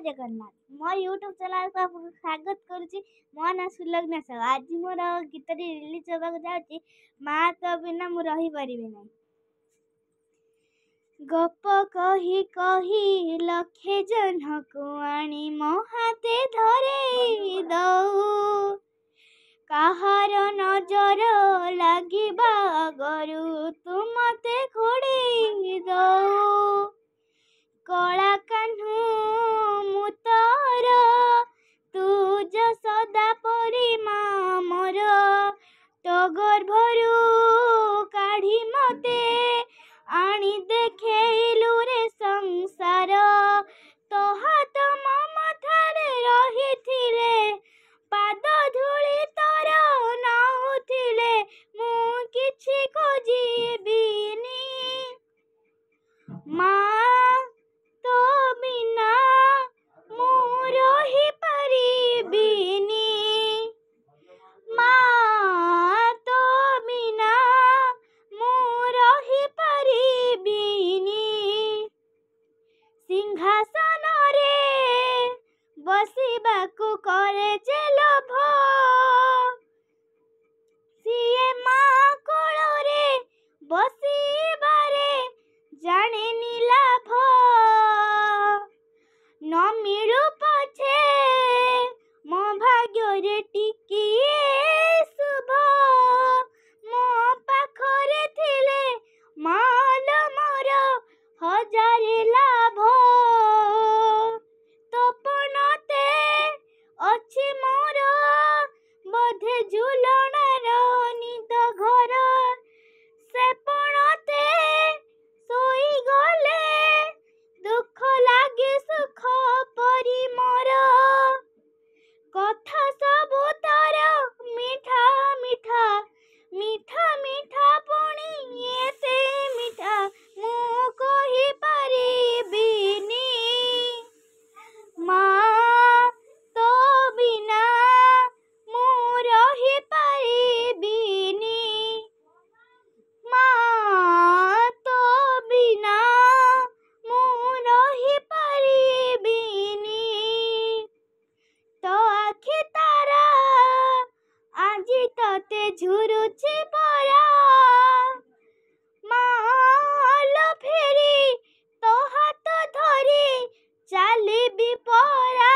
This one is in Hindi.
जगन्नाथ मो यूट्यूब चैनल को आपको स्वागत करुच्ची। मो ना सुलग्ना साहू। आज मोर गीत रिलीज होगा जाऊँगी माँ तो बिना मु रही परिबे नहीं। गप कही कही लखे जन्ह को आनी मो हाथे धरे दऊ काहार नजर लागिबा गरु तू मते खोड़े दऊ कला कान्हू मुतर तू सदा परी माँ मोर तो गर्भरू काढ़ी मते आनी देखेलु रे संसार तो हाथ ममथारे रहिथिले पाद धूली तर नाउथिले मु किछि खोजिबिनी माँ तो बिना मु रही परिबिनी माँ तो बिना मु रही परिबिनी सिंहासन रे बसिबाकु करे जे लोभ सिए माँ कोଳରେ बसिबारे जाने लाभ न मिलू पछे मो भाग्य टिकिए शुभ मो पाखरे थिले माल मोर हजारे लाभ तपनते अछि मोर बधे झुलणार निद घर से पणते सोई गले दुख लागे सुख परी मोर कथा सबु तार मिठा मिठा मिठा मिठा पुणी एते मिठा मु कहि परिबिनी माँ तो बिना मु रही परिबिनी माँ तो बिना मु रही परिबिनी तो आखि तारा आजी तते झुरुछि परा माँ फेरी तो हाथ धरी चालिबी परा।